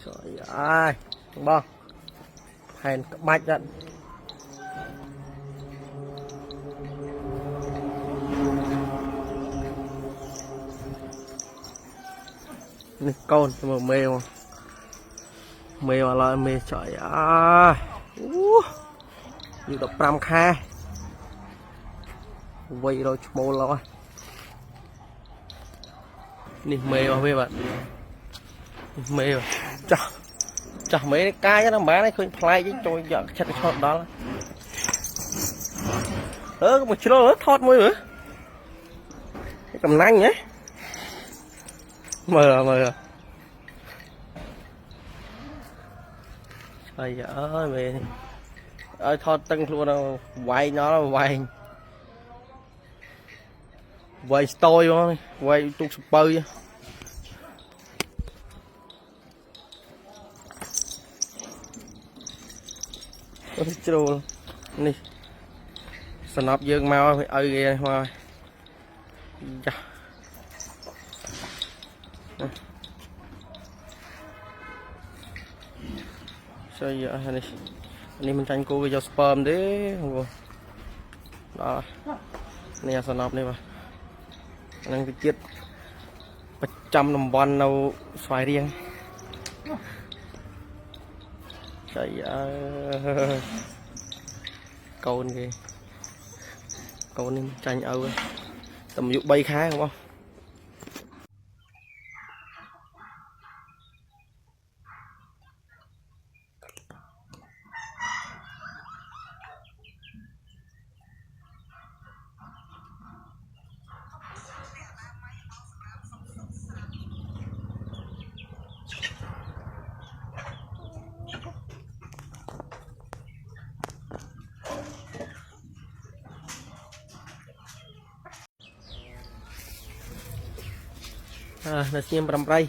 trời ơi bông hèn bạch đó này con mà mê mà lại mê trời ơi như đập ram kha quay rồi mô lo nè mê bạn mê rồi chả mấy cái nó bán đấy khơi play chứ tôi giờ chặt cái đó một chỗ lớn thọt mới nữa cầm nanh nhé mờ trời ơi mẹ ơi thọt tăng luôn đâu quay nó là quay tôi thôi quay tung super chứ nè sờ nắp dương mau phải ơi ghê hoa sao giờ này mình tranh cô cho sperm đấy không đó nè sờ nắp này mà năng cái chiết 100 năm bòn đâu xoài riêng trời ơi câu kìa câu nên tranh âu tầm dụ bay khá không là xem bầm ray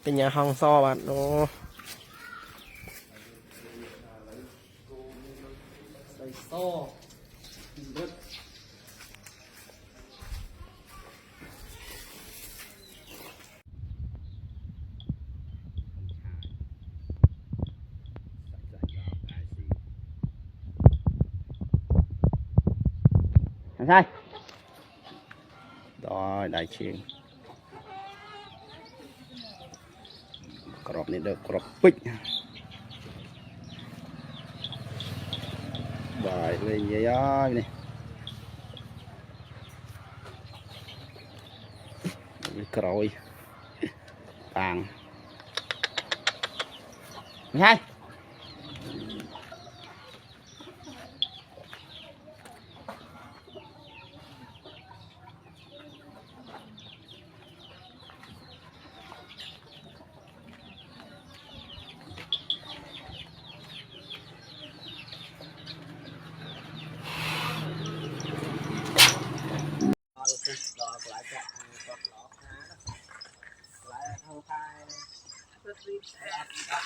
cái nhà hàng so bạn nó so sai đó đại chiến crop này được crop bích bài lên vậy đó này rồi vàng hai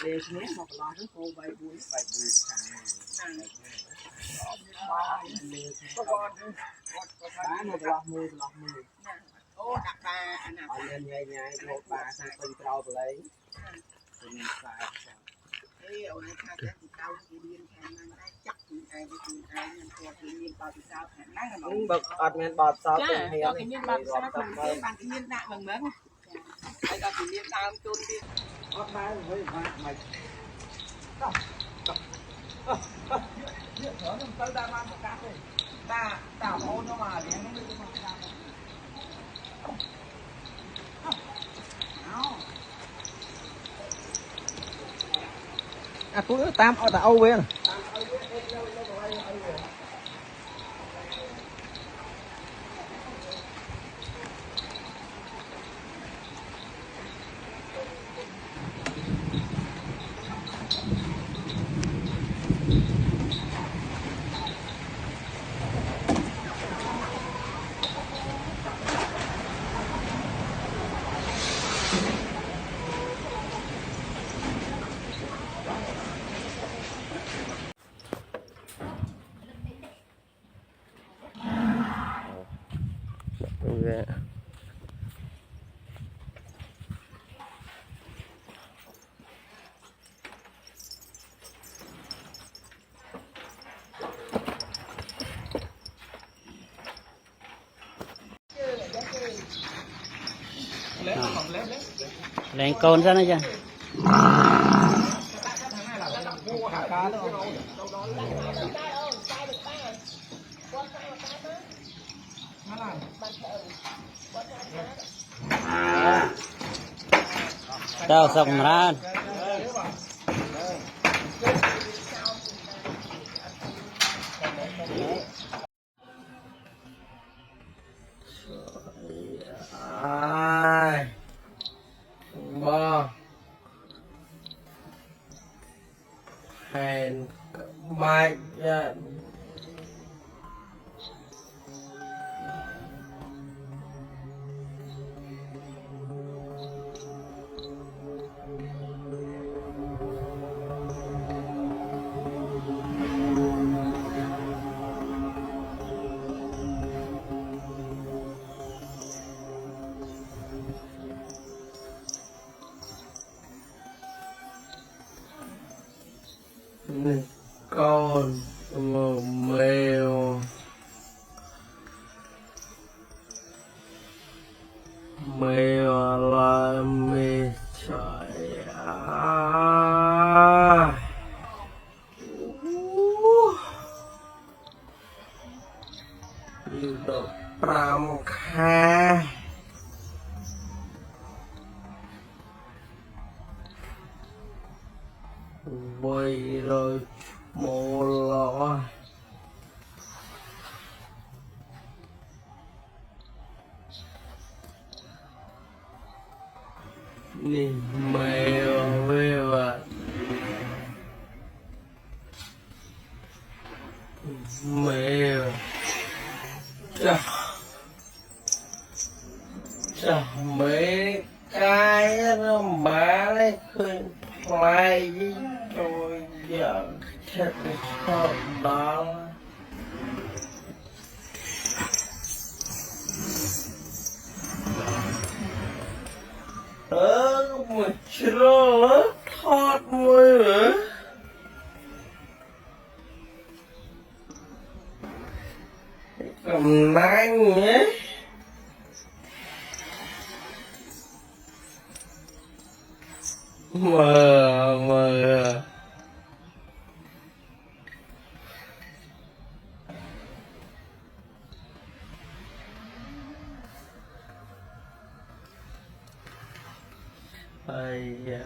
để nhé một lon nước cô bay buồn thằng bán một lon mười ô đặt ba anh nào lên nhai nhai một bà sang từng trâu lấy bật ọt men bọt sao từng hiền cái nhiên bọt sao từng hiền bằng cái nhiên đạm bằng mớn ai gặp cái nhiên đạm chôn đi ọt ba với mày thở nó tới đa mang một cát đi ta đảo hôn nó mà để nó đi cho mà à tôi tam ở tại Âu bên lên con ra nữa chứ tao xong ra ai ba hẹn mai nha con mèo mèo là mẹ trời yêu được pram kha quay rồi mồ lọ nè mèo mèo à mèo chà chà mấy cái nó má lấy khuyên lại với tôi giờ chết sao đó mà chưa thoát môi nữa cầm nang nhé mờ ây da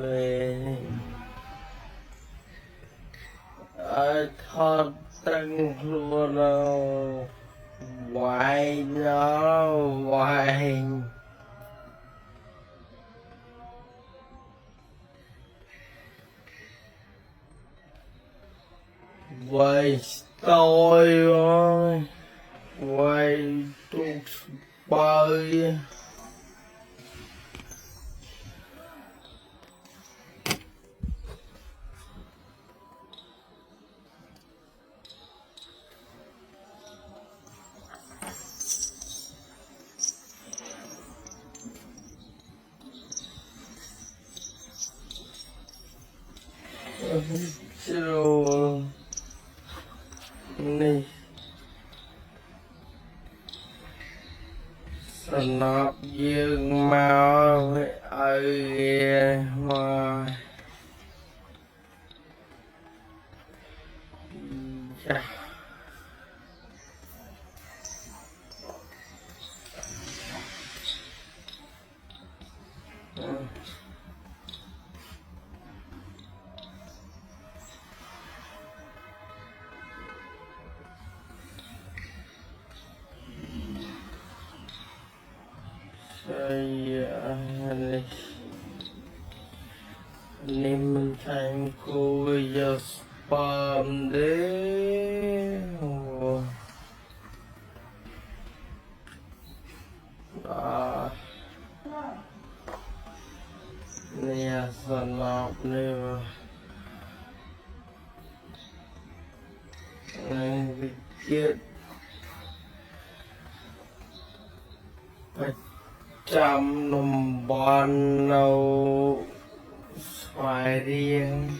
mẹ ai thoát tăng luôn đâu hoài đâu hoài quay tôi ơi quay tụt bơi chiều này sập dương mau ơi mà chà này nên mình thành cô giờ spam đấy à nè sẵn lọc này mà này bị chết trăm nằm ban đâu phải riêng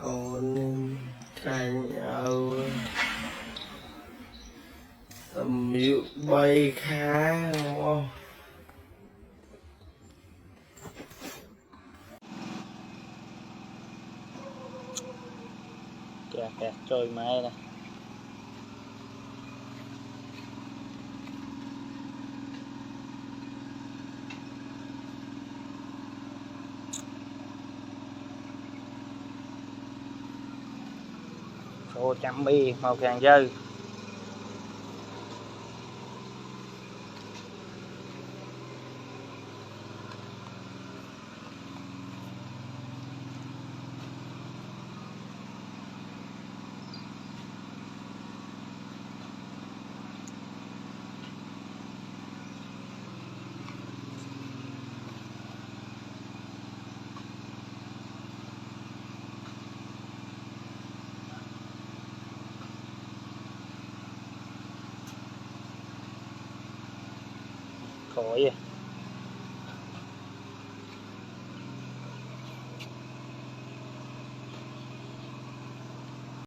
con tranh nhau tầm hiệu bay khá đúng không? Kìa kìa trôi máy này. Số chấm bi màu càng dư. Khỏi vậy.